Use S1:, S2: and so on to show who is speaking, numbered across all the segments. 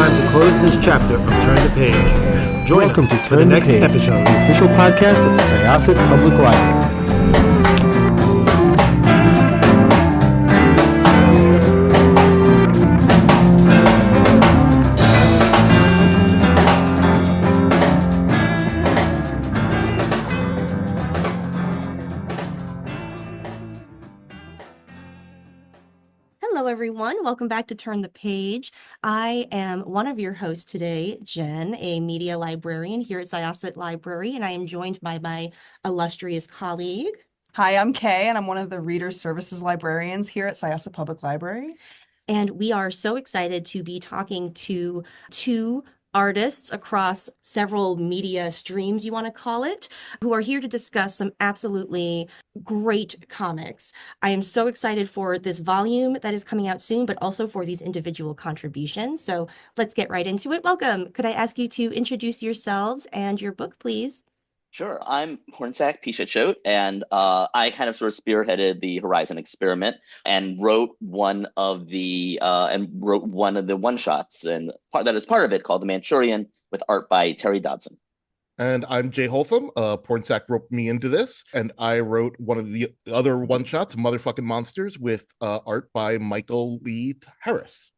S1: time to close this chapter of Turn the Page. Join
S2: Welcome
S1: us
S2: to
S1: for the
S2: Turn the
S1: next
S2: Page,
S1: episode.
S2: the official podcast of the Syosset Public Library.
S3: Hello, everyone. Welcome back to Turn the Page. I am one of your hosts today, Jen, a media librarian here at Syosset Library, and I am joined by my illustrious colleague.
S4: Hi, I'm Kaye, and I'm one of the Reader Services librarians here at Syosset Public Library.
S3: And we are so excited to be talking to two artists across several media streams, you want to call it, who are here to discuss some absolutely great comics. I am so excited for this volume that is coming out soon, but also for these individual contributions. So let's get right into it. Welcome. Could I ask you to introduce yourselves and your book, please?
S5: Sure. I'm Pornsak Pichetshote, and I kind of sort of spearheaded the Horizon experiment and wrote one of the one shots, and that is part of it, called The Manchurian, with art by Terry Dodson.
S2: And I'm Jay Holtham. Pornsak roped me into this, and I wrote one of the other one-shots, Motherfucking Monsters, with art by Michael Lee Harris.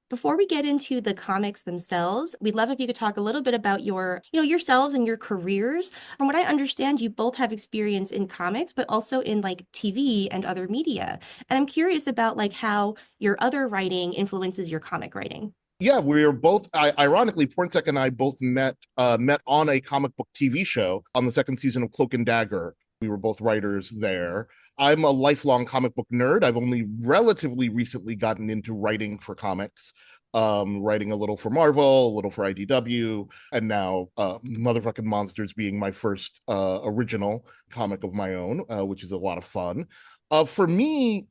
S3: Before we get into the comics themselves, we'd love if you could talk a little bit about yourselves and your careers. From what I understand, you both have experience in comics, but also in like TV and other media. And I'm curious about like how your other writing influences your comic writing.
S2: Yeah, we're both, ironically, Pornsak and I both met on a comic book TV show on the second season of Cloak and Dagger. We were both writers there. I'm a lifelong comic book nerd. I've only relatively recently gotten into writing for comics, writing a little for Marvel, a little for IDW, and now Motherfucking Monsters being my first original comic of my own, which is a lot of fun. For me,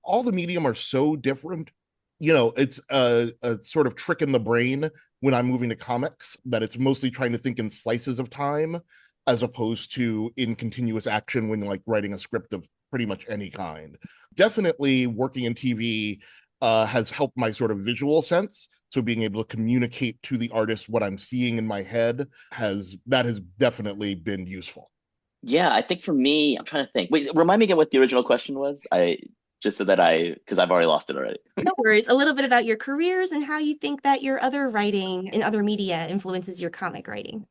S2: all the medium are so different. You know, it's a sort of trick in the brain when I'm moving to comics that it's mostly trying to think in slices of time, as opposed to in continuous action when like writing a script of pretty much any kind. Definitely working in TV has helped my sort of visual sense. So being able to communicate to the artist what I'm seeing in my head has definitely been useful.
S5: Yeah, I think for me, I'm trying to think. Wait, remind me again what the original question was. Because I've already lost it already.
S3: No worries. A little bit about your careers and how you think that your other writing in other media influences your comic writing.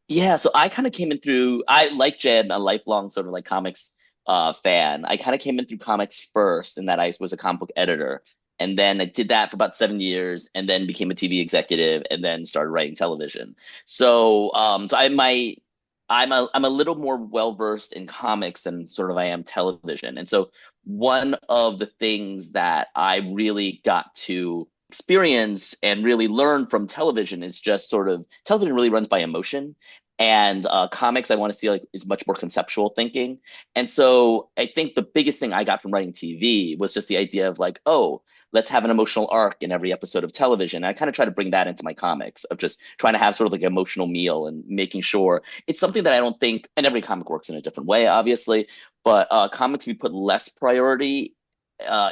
S5: Yeah, so I kind of came in through, like Jen, a lifelong sort of like comics fan. I kind of came in through comics first, in that I was a comic book editor. And then I did that for about 7 years, and then became a TV executive, and then started writing television. So I'm a little more well-versed in comics than sort of I am television. And so one of the things that I really got to experience and really learn from television is just sort of, television really runs by emotion, and comics I want to see like is much more conceptual thinking. And so I think the biggest thing I got from writing TV was just the idea of like, oh, let's have an emotional arc in every episode of television. And I kind of try to bring that into my comics, of just trying to have sort of like an emotional meal and making sure it's something that I don't think, and every comic works in a different way, obviously, but comics we put less priority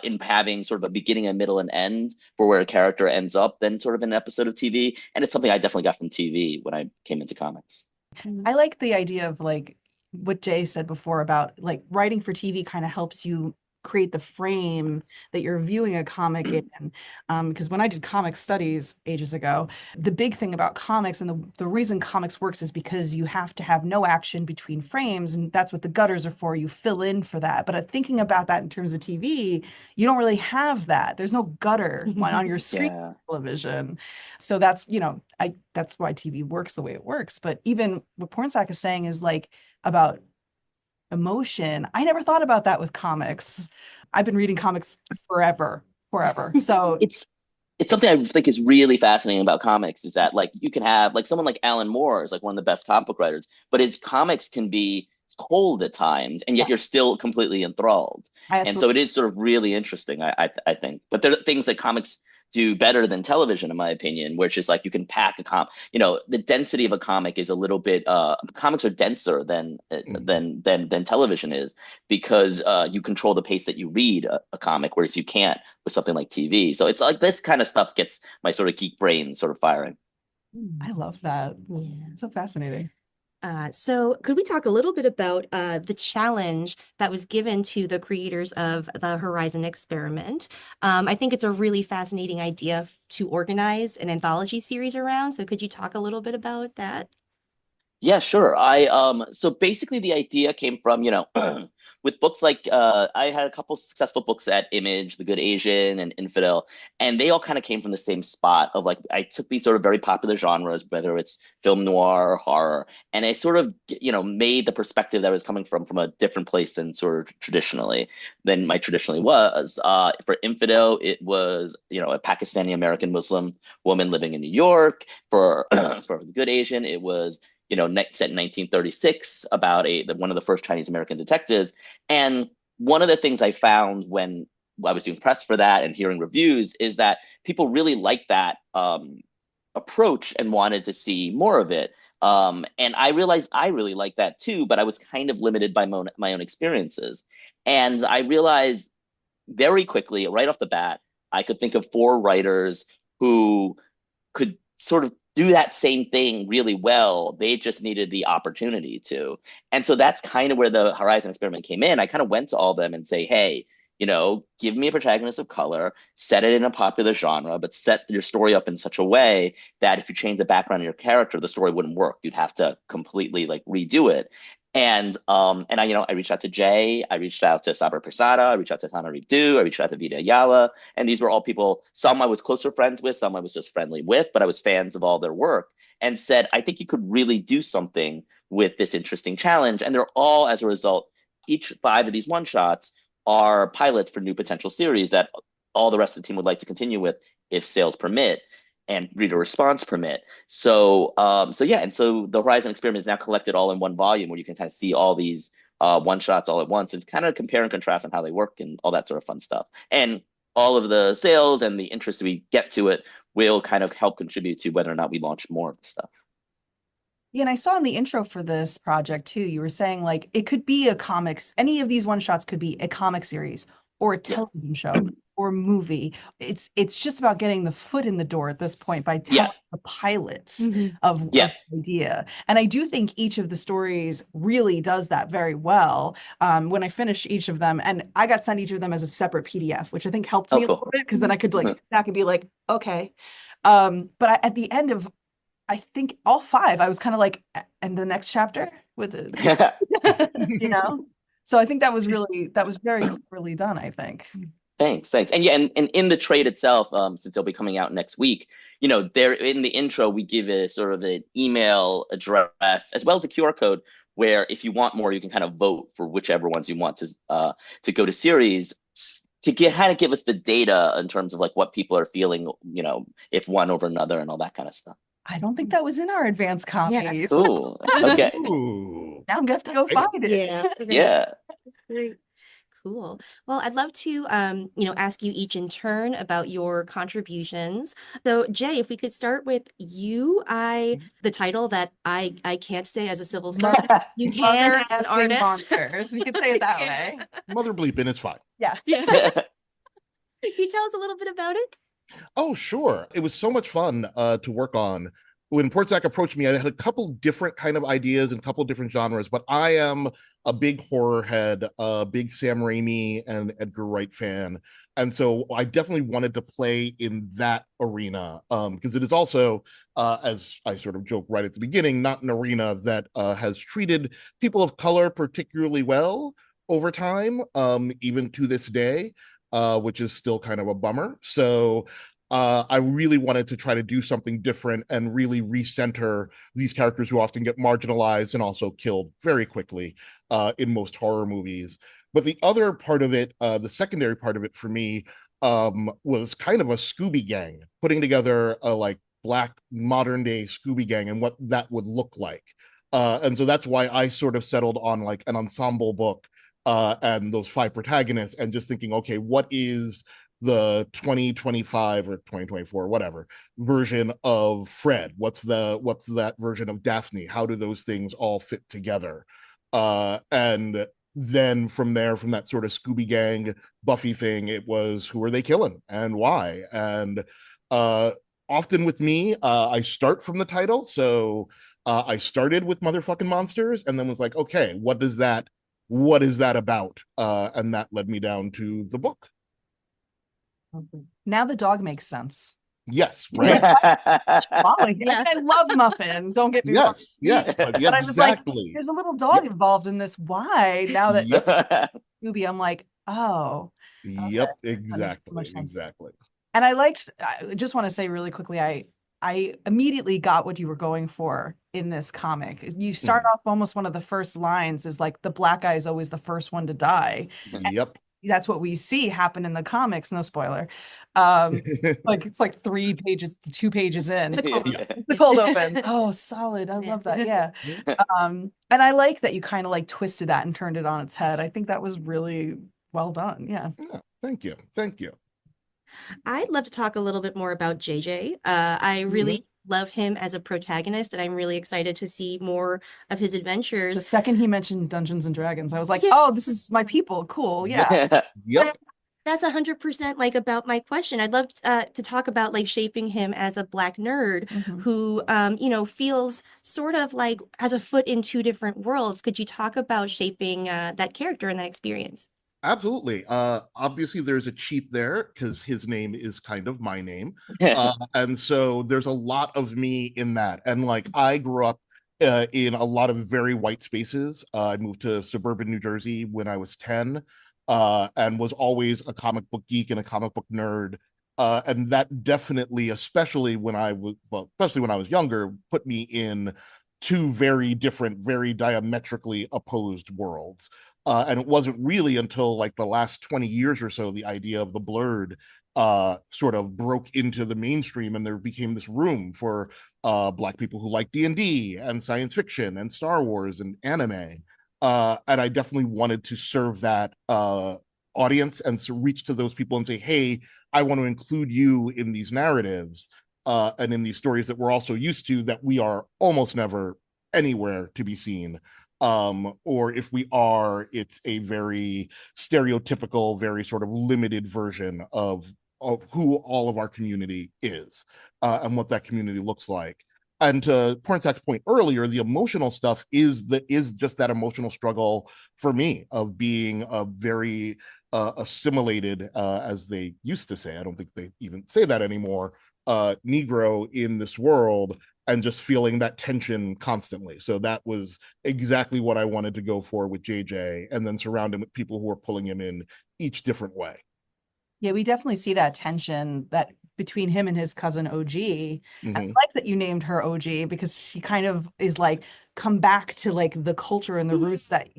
S5: in having sort of a beginning, a middle, and end for where a character ends up than sort of an episode of TV. And it's something I definitely got from TV when I came into comics.
S4: I like the idea of like what Jay said before about like writing for TV kind of helps you create the frame that you're viewing a comic in. Because when I did comic studies ages ago, the big thing about comics and the reason comics works is because you have to have no action between frames, and that's what the gutters are for. You fill in for that. But thinking about that in terms of TV, you don't really have that. There's no gutter on your screen.
S5: Yeah.
S4: Television. So that's, that's why TV works the way it works. But even what Pornsak is saying is like about emotion. I never thought about that with comics. I've been reading comics forever. So
S5: It's something I think is really fascinating about comics, is that like you can have like someone like Alan Moore is like one of the best comic book writers, but his comics can be cold at times, and yet you're still completely enthralled. And so it is sort of really interesting, I think. But there are things that comics do better than television, in my opinion, which is like you can pack the density of a comic is a little bit comics are denser than television is, because you control the pace that you read a comic, whereas you can't with something like TV. So it's like this kind of stuff gets my sort of geek brain sort of firing.
S4: I love that.
S3: Yeah.
S4: So fascinating.
S3: So could we talk a little bit about the challenge that was given to the creators of the Horizon experiment? I think it's a really fascinating idea to organize an anthology series around. So could you talk a little bit about that?
S5: Yeah, sure. So basically the idea came from, with books like I had a couple successful books at Image, The Good Asian and Infidel, and they all kind of came from the same spot of like I took these sort of very popular genres, whether it's film noir or horror, and I sort of, made the perspective that was coming from a different place than sort of traditionally was. For Infidel, it was, a Pakistani American Muslim woman living in New York. For for The Good Asian, it was set in 1936 about one of the first Chinese American detectives. And one of the things I found when I was doing press for that and hearing reviews is that people really liked that approach and wanted to see more of it. And I realized I really liked that too, but I was kind of limited by my own experiences. And I realized very quickly, right off the bat, I could think of 4 writers who could sort of do that same thing really well. They just needed the opportunity to. And so that's kind of where the Horizon experiment came in. I kind of went to all of them and say, hey, give me a protagonist of color, set it in a popular genre, but set your story up in such a way that if you change the background of your character, the story wouldn't work. You'd have to completely like redo it. And I reached out to Jay, I reached out to Sabra Persada, I reached out to Tana Ridu, I reached out to Vida Ayala, and these were all people, some I was closer friends with, some I was just friendly with, but I was fans of all their work, and said, I think you could really do something with this interesting challenge. And they're all, as a result, each 5 of these one-shots are pilots for new potential series that all the rest of the team would like to continue with if sales permit and reader response permit. So yeah, and so the Horizon experiment is now collected all in one volume where you can kind of see all these one shots all at once and kind of compare and contrast on how they work and all that sort of fun stuff. And all of the sales and the interest we get to it will kind of help contribute to whether or not we launch more of the stuff.
S4: Yeah, and I saw in the intro for this project too, you were saying like it could be a comics, any of these one shots could be a comic series or a television show or movie. It's just about getting the foot in the door at this point by telling the pilots of the idea. And I do think each of the stories really does that very well. When I finished each of them, and I got sent each of them as a separate PDF, which I think helped me a little bit because then I could like sit back and be like, okay. But at the end of I think all 5, I was kind of like, and the next chapter with it, So I think that was very cleverly done, I think.
S5: Thanks. And yeah, and in the trade itself, since they'll be coming out next week, there in the intro, we give a sort of an email address as well as a QR code where if you want more, you can kind of vote for whichever ones you want to go to series to kind of give us the data in terms of like what people are feeling, if one over another and all that kind of stuff.
S4: I don't think that was in our advanced copies.
S5: Ooh, okay.
S1: Ooh.
S4: Now I'm gonna have to go find it.
S3: Yeah.
S5: Yeah.
S3: That's great. Cool. Well, I'd love to, ask you each in turn about your contributions. So, Jay, if we could start with you, the title that I can't say as a civil servant, you can as an artist.
S4: Monsters. We could say it that way.
S1: Mother bleeping, it's fine.
S4: Yes.
S3: Yeah. Can you tell us a little bit about it?
S2: Oh, sure. It was so much fun to work on. When Pornsak approached me, I had a couple different kind of ideas and a couple different genres, but I am a big horror head, a big Sam Raimi and Edgar Wright fan. And so I definitely wanted to play in that arena because it is also, as I sort of joked right at the beginning, not an arena that has treated people of color particularly well over time, even to this day, which is still kind of a bummer. So I really wanted to try to do something different and really recenter these characters who often get marginalized and also killed very quickly in most horror movies. But the other part of it, the secondary part of it for me, was kind of a Scooby gang, putting together a like Black modern day Scooby gang and what that would look like. And so that's why I sort of settled on like an ensemble book and those 5 protagonists and just thinking, okay, what is the 2025 or 2024, whatever version of Fred? What's that version of Daphne? How do those things all fit together? And then from there, from that sort of Scooby Gang Buffy thing, it was who are they killing and why? And often with me, I start from the title. So I started with motherfucking monsters and then was like, okay, what is that about? And that led me down to the book.
S4: Now the dog makes sense.
S2: Yes, right?
S4: Molly,
S3: Yeah.
S4: I love Muffin. Don't get me wrong.
S2: Yes, but
S4: But I was like,
S2: exactly.
S4: there's a little dog involved in this. Why? Now that
S2: Yep.
S4: Scooby, I'm like, oh,
S2: Yep,
S4: that makes so
S2: exactly,
S4: much sense.
S2: exactly.
S4: And I just want to say really quickly, I immediately got what you were going for in this comic. You start off almost one of the first lines is like the black guy is always the first one to die.
S2: Yep.
S4: That's what we see happen in the comics. No spoiler. Like it's like 2 pages in. The cold open. Oh, solid. I love that. Yeah. And I like that you kind of like twisted that and turned it on its head. I think that was really well done. Yeah.
S2: Yeah, thank you. Thank you.
S3: I'd love to talk a little bit more about JJ. I really love him as a protagonist, and I'm really excited to see more of his
S4: The
S3: adventures.
S4: second he mentioned Dungeons and Dragons, I was like,
S3: Yeah.
S4: oh, this is my people. Cool. Yeah.
S2: Yep.
S3: That's 100% like about my question. I'd love to talk about like shaping him as a black nerd
S4: Mhm.
S3: who, feels sort of like has a foot in two different worlds. Could you talk about shaping that character and that experience?
S2: Absolutely. Obviously there's a cheat there because his name is kind of my name. And so there's a lot of me in that. And like I grew up in a lot of very white spaces. I moved to suburban New Jersey when I was 10, and was always a comic book geek and a comic book nerd. And that definitely, especially when I was younger, put me in two very different, very diametrically opposed worlds. And it wasn't really until like the last 20 years or so the idea of the blurred sort of broke into the mainstream, and there became this room for Black people who like D&D and science fiction and Star Wars and anime. And I definitely wanted to serve that audience and to reach to those people and say, hey, I want to include you in these narratives and in these stories that we're also used to that we are almost never anywhere to be seen. Or if we are, it's a very stereotypical, very sort of limited version of who all of our community is and what that community looks like. And to Pornsak's point earlier, the emotional stuff is just that emotional struggle for me of being a very assimilated, as they used to say. I don't think they even say that anymore. Negro in this world, and just feeling that tension constantly. So that was exactly what I wanted to go for with JJ, and then surround him with people who are pulling him in each different way.
S4: Yeah, we definitely see that tension that between him and his cousin OG. And I
S2: Mhm.
S4: like that you named her OG because she kind of is like, come back to like the culture and the roots that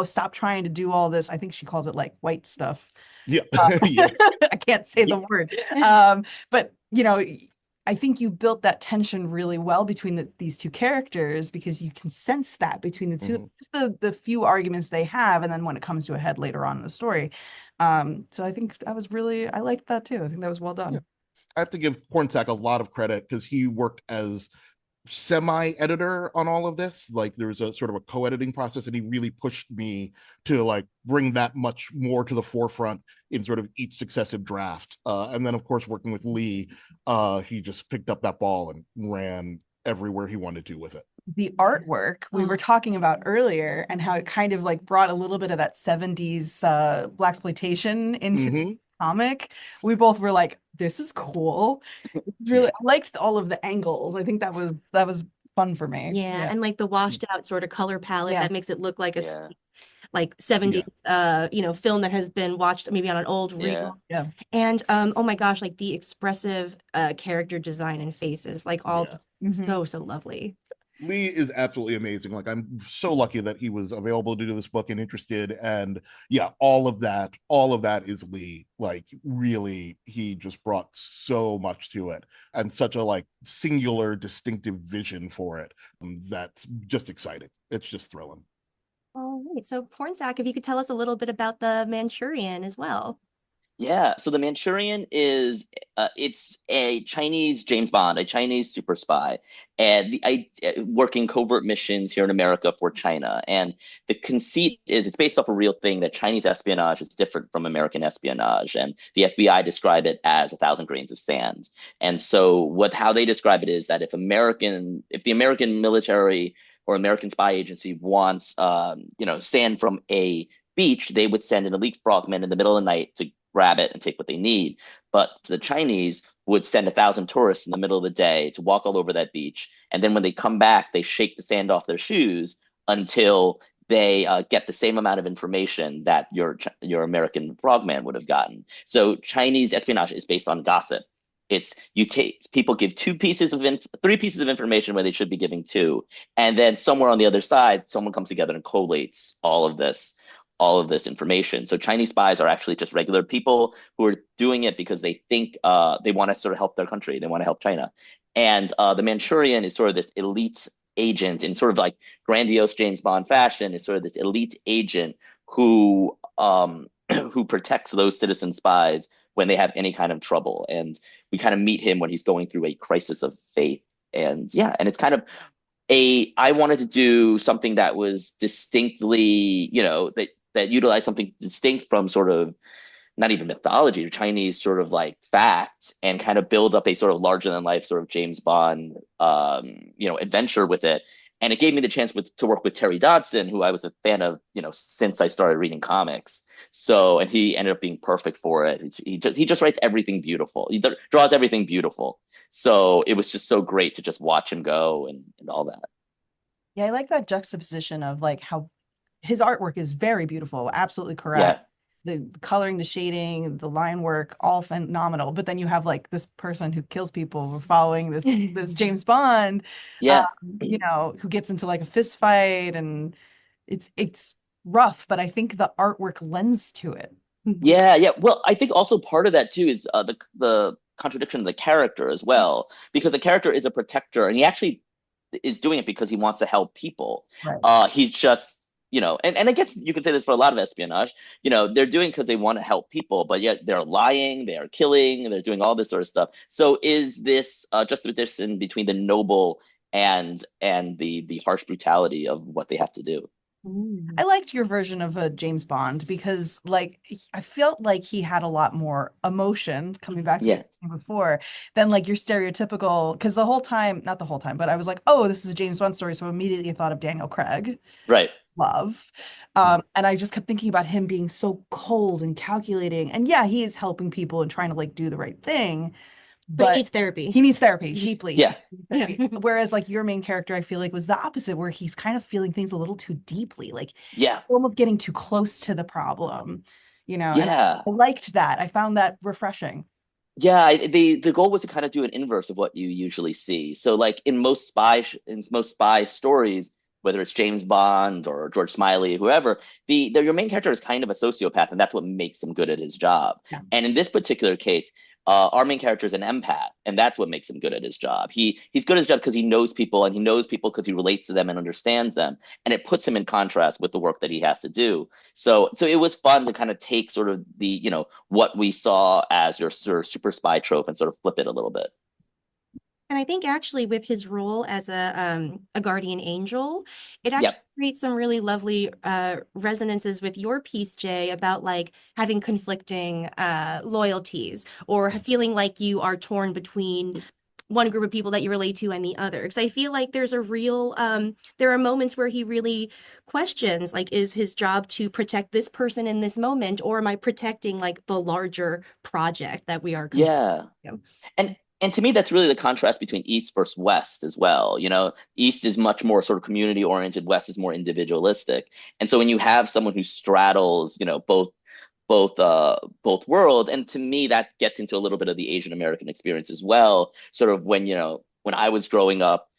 S4: stop trying to do all this. I think she calls it like white stuff.
S2: Yeah. Yeah.
S4: I can't say the word. But I think you built that tension really well between these two characters because you can sense that between the two, just the few arguments they have, and then when it comes to a head later on in the story. So I think I liked that too. I think that was well done.
S2: Yeah. I have to give Pornsak a lot of credit because he worked as semi-editor on all of this. Like there was a sort of a co-editing process, and he really pushed me to like bring that much more to the forefront in sort of each successive draft. And then of course working with Lee, he just picked up that ball and ran everywhere he wanted to with it.
S4: The artwork we were talking about earlier and how it kind of like brought a little bit of that 70s blaxploitation into the comic. We both were like, this is cool. Really, I liked all of the angles. I think that was fun for me.
S3: Yeah, and like the washed out sort of color palette
S4: Yeah.
S3: that makes it look like a like 70s film that has been watched maybe on an old reel.
S4: Yeah.
S3: And oh my gosh, like the expressive character design and faces, like all so lovely.
S2: Lee is absolutely amazing. Like I'm so lucky that he was available to do this book and interested. And yeah, all of that is Lee. Like really, he just brought so much to it and such a like singular, distinctive vision for it. That's just exciting. It's just thrilling.
S3: All right. So Pornsak, if you could tell us a little bit about the Manchurian as well.
S5: Yeah, so the Manchurian is it's a Chinese James Bond, a Chinese super spy, and working covert missions here in America for China. And the conceit is it's based off a real thing that Chinese espionage is different from American espionage, and the FBI describe it as 1,000 grains of sand. And so how they describe it is that if the American military or American spy agency wants sand from a beach, they would send an elite frogman in the middle of the night to grab it and take what they need. But the Chinese would send 1,000 tourists in the middle of the day to walk all over that beach. And then when they come back, they shake the sand off their shoes until they get the same amount of information that your American frogman would have gotten. So Chinese espionage is based on gossip. It's people give three pieces of information where they should be giving two, and then somewhere on the other side, someone comes together and collates all of this information. So Chinese spies are actually just regular people who are doing it because they think they want to sort of help their country. They want to help China. And the Manchurian is sort of this elite agent in sort of like grandiose James Bond fashion. Is sort of this elite agent who who protects those citizen spies when they have any kind of trouble. And we kind of meet him when he's going through a crisis of faith. And yeah, and it's kind of I wanted to do something that was distinctly, that utilized something distinct from sort of not even mythology or Chinese sort of like fact, and kind of build up a sort of larger than life sort of James Bond, adventure with it. And it gave me the chance to work with Terry Dodson, who I was a fan of, since I started reading comics. So, and he ended up being perfect for it. He just writes everything beautiful. He draws everything beautiful. So it was just so great to just watch him go and all that.
S4: Yeah, I like that juxtaposition of like how his artwork is very beautiful, absolutely correct.
S5: Yeah.
S4: The coloring, the shading, the line work, all phenomenal. But then you have like this person who kills people following this James Bond,
S5: Yeah.
S4: Who gets into like a fist fight, and it's rough, but I think the artwork lends to it.
S5: Yeah, yeah. Well, I think also part of that too is the contradiction of the character as well, because the character is a protector, and he actually is doing it because he wants to help people.
S4: Right.
S5: He's just, and I guess you could say this for a lot of espionage. They're doing because they want to help people, but yet they're lying, they are killing, they're doing all this sort of stuff. So is this juxtaposition between the noble and the harsh brutality of what they have to do?
S4: I liked your version of a James Bond because like I felt like he had a lot more emotion, coming back to what you were saying before, than like your stereotypical, because not the whole time, but I was like, oh, this is a James Bond story. So immediately I thought of Daniel Craig.
S5: Right.
S4: Love. And I just kept thinking about him being so cold and calculating. And yeah, he is helping people and trying to like do the right thing.
S3: But he needs therapy.
S4: He needs therapy deeply.
S5: Yeah.
S4: Whereas like your main character, I feel like was the opposite, where he's kind of feeling things a little too deeply, like almost getting too close to the problem,
S5: Yeah.
S4: I liked that. I found that refreshing.
S5: Yeah, the goal was to kind of do an inverse of what you usually see. So like in most spy stories, whether it's James Bond or George Smiley, whoever, your main character is kind of a sociopath, and that's what makes him good at his job.
S4: Yeah.
S5: And in this particular case, our main character is an empath, and that's what makes him good at his job. He's good at his job because he knows people, and he knows people because he relates to them and understands them, and it puts him in contrast with the work that he has to do. So it was fun to kind of take sort of the what we saw as your sort of super spy trope and sort of flip it a little bit.
S3: And I think actually with his role as a guardian angel, it actually creates some really lovely resonances with your piece, Jay, about like having conflicting loyalties or feeling like you are torn between one group of people that you relate to and the other. Because I feel like there's a real, there are moments where he really questions, like, is his job to protect this person in this moment, or am I protecting like the larger project that we are controlling?
S5: And to me, that's really the contrast between East versus West as well. East is much more sort of community oriented. West is more individualistic. And so when you have someone who straddles, both worlds, and to me, that gets into a little bit of the Asian American experience as well. Sort of when I was growing up,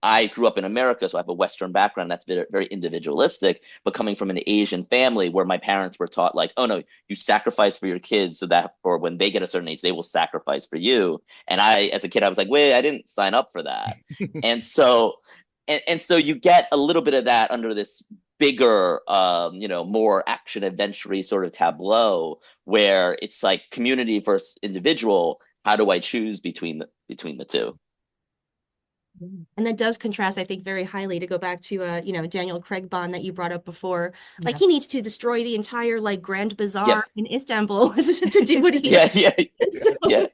S5: I grew up in America, so I have a Western background that's very, very individualistic, but coming from an Asian family where my parents were taught like, oh no, you sacrifice for your kids so that for when they get a certain age, they will sacrifice for you. And as a kid, I was like, wait, I didn't sign up for that. And so you get a little bit of that under this bigger, more action adventure sort of tableau where it's like community versus individual. How do I choose between the two?
S3: And that does contrast, I think, very highly to go back to Daniel Craig Bond that you brought up before. Like
S4: Yeah.
S3: he needs to destroy the entire like Grand Bazaar
S5: Yeah.
S3: in Istanbul to do what he
S5: Yeah.
S3: So-
S5: Yeah.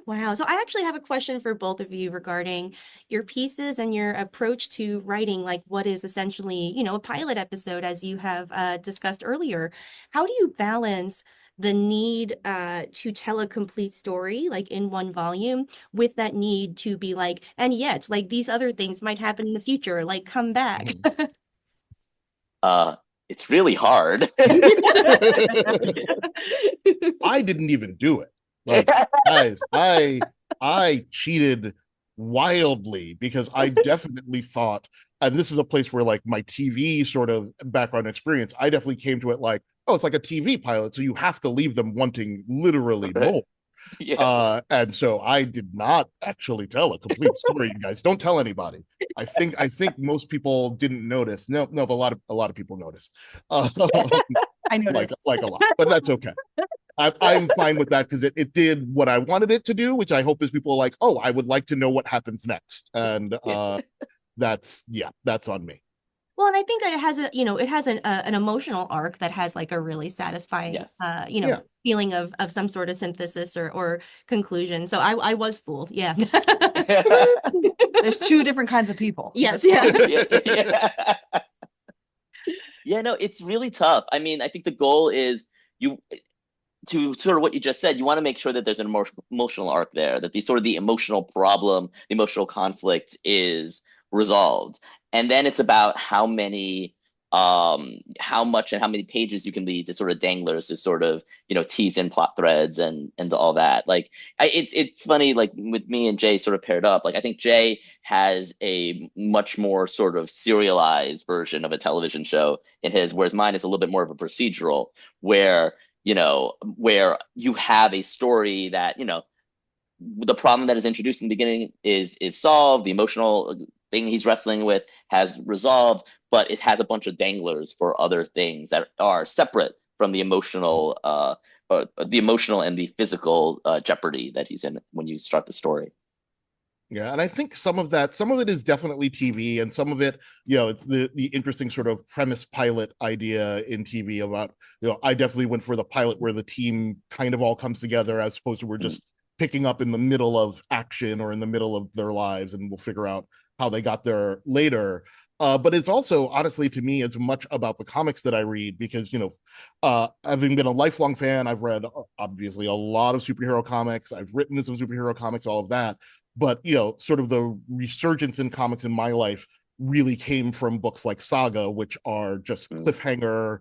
S3: Wow. So I actually have a question for both of you regarding your pieces and your approach to writing, like what is essentially, a pilot episode, as you have discussed earlier. How do you balance the need to tell a complete story, like in one volume, with that need to be like, and yet, like these other things might happen in the future, like come back.
S5: It's really hard.
S2: I didn't even do it. Like, guys, I cheated wildly because I definitely thought, and this is a place where like my TV sort of background experience, I definitely came to it like, oh, it's like a TV pilot, so you have to leave them wanting literally
S5: Right.
S2: more.
S5: Yeah.
S2: And so I did not actually tell a complete story. You guys don't tell anybody. I think most people didn't notice. No, but a lot of people noticed.
S4: I noticed.
S2: Like a lot, but that's okay. I'm fine with that because it did what I wanted it to do, which I hope is people are like, oh, I would like to know what happens next, and that's on me.
S3: Well, and I think it has an emotional arc that has like a really satisfying,
S5: Yes.
S2: Yeah.
S3: feeling of some sort of synthesis or conclusion. So I was fooled. Yeah.
S4: There's two different kinds of people.
S3: Yes. Yeah.
S5: Yeah. Yeah, no, it's really tough. I mean, I think the goal is to sort of what you just said, you want to make sure that there's an emotional arc there, that the emotional problem, the emotional conflict is resolved. And then it's about how much and how many pages you can leave to sort of danglers to sort of, tease in plot threads and all that. Like it's funny, like with me and Jay sort of paired up, like I think Jay has a much more sort of serialized version of a television show in his, whereas mine is a little bit more of a procedural where where you have a story that, the problem that is introduced in the beginning is solved, the emotional thing he's wrestling with has resolved, but it has a bunch of danglers for other things that are separate from the emotional and the physical jeopardy that he's in when you start the story.
S2: Yeah, and I think some of it is definitely TV, and some of it, it's the interesting sort of premise pilot idea in TV about, I definitely went for the pilot where the team kind of all comes together as opposed to we're just picking up in the middle of action or in the middle of their lives, and we'll figure out how they got there later. But it's also, honestly, to me, it's much about the comics that I read because, having been a lifelong fan, I've read, obviously, a lot of superhero comics. I've written in some superhero comics, all of that. But, sort of the resurgence in comics in my life really came from books like Saga, which are just cliffhanger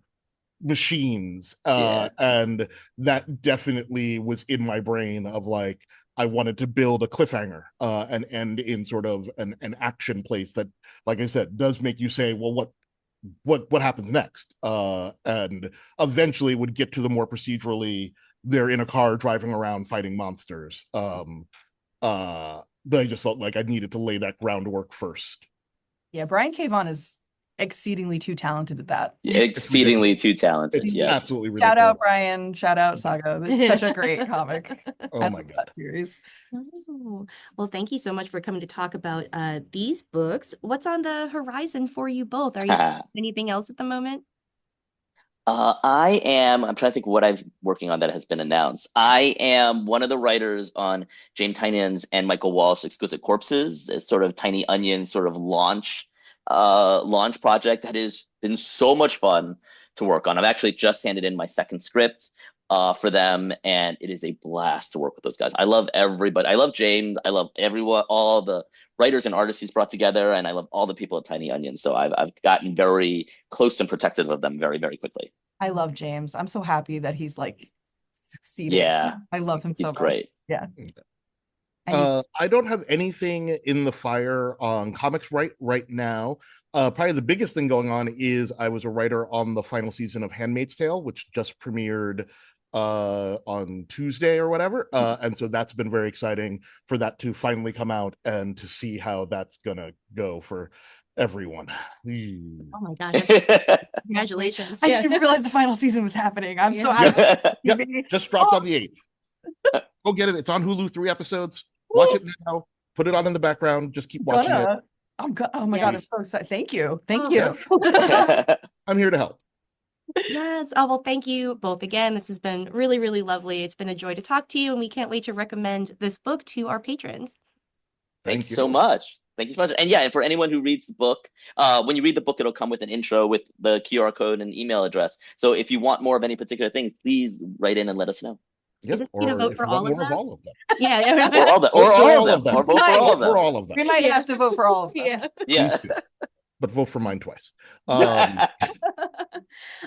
S2: machines. And that definitely was in my brain of like, I wanted to build a cliffhanger and end in sort of an action place that, like I said, does make you say, well, what happens next? And eventually would get to the more procedurally, they're in a car driving around fighting monsters. But I just felt like I needed to lay that groundwork first.
S4: Yeah, Brian K. Vaughan is exceedingly too talented at that.
S5: Exceedingly too talented.
S2: It's
S5: yes.
S2: absolutely ridiculous.
S4: Shout out Brian, shout out Saga. It's such a great comic.
S2: Oh
S4: I
S2: my
S4: love
S2: God.
S4: that series.
S3: Oh, well, thank you so much for coming to talk about these books. What's on the horizon for you both? Are you anything else at the moment?
S5: I'm trying to think what I'm working on that has been announced. I am one of the writers on Jane Tynion's and Michael Walsh's Exquisite Corpses, a sort of Tiny Onion sort of launch project that has been so much fun to work on. I've actually just handed in my second script for them, and it is a blast to work with those guys. I love everybody. I love James. I love everyone, all the writers and artists he's brought together, and I love all the people at Tiny Onion. So I've gotten very close and protective of them very, very quickly.
S4: I love James. I'm so happy that he's like succeeding.
S5: Yeah,
S4: I love him so
S5: he's
S4: much.
S5: great.
S4: Yeah.
S2: I don't have anything in the fire on comics right now. Probably the biggest thing going on is I was a writer on the final season of Handmaid's Tale, which just premiered on Tuesday or whatever. And so that's been very exciting for that to finally come out and to see how that's gonna go for everyone.
S3: Oh my gosh. That's- Congratulations.
S4: I
S3: Yeah.
S4: didn't realize the final season was happening. I'm so
S3: Yeah.
S4: out of
S2: Yep.
S4: TV.
S2: Just dropped on the 8th. Go get it. It's on Hulu, 3 episodes. Watch it now. Put it on in the background. Just keep watching it.
S4: Oh my God, I'm
S3: Yes.
S4: so excited. Thank you. Thank
S3: Oh,
S4: you.
S2: I'm here to help.
S3: Yes. Oh, well, thank you both again. This has been really, really lovely. It's been a joy to talk to you, and we can't wait to recommend this book to our patrons.
S5: Thank you so much. Thank you so much. And yeah, and for anyone who reads the book, when you read the book, it'll come with an intro with the QR code and email address. So if you want more of any particular thing, please write in and let us know.
S2: Yep.
S3: Is it
S2: Or
S3: gonna vote
S2: if
S3: for
S2: you want
S3: all of
S2: more of
S3: them?
S2: all of them.
S3: Yeah.
S5: Or all the, or
S2: Vote for
S5: all of them. Or vote for all
S2: Vote
S5: of them.
S2: for all of them.
S4: We might
S3: Yeah.
S4: have to vote for all of them.
S3: Yeah.
S5: Yeah.
S2: Please do. But vote for mine twice.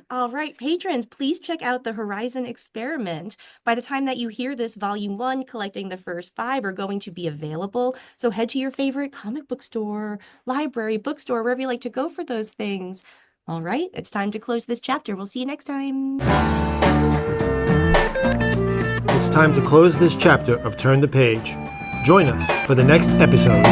S3: All right, patrons, please check out the Horizon Experiment. By the time that you hear this, Volume 1, collecting the first 5, are going to be available. So head to your favorite comic book store, library, bookstore, wherever you like to go for those things. All right, it's time to close this chapter. We'll see you next time.
S6: It's time to close this chapter of Turn the Page. Join us for the next episode.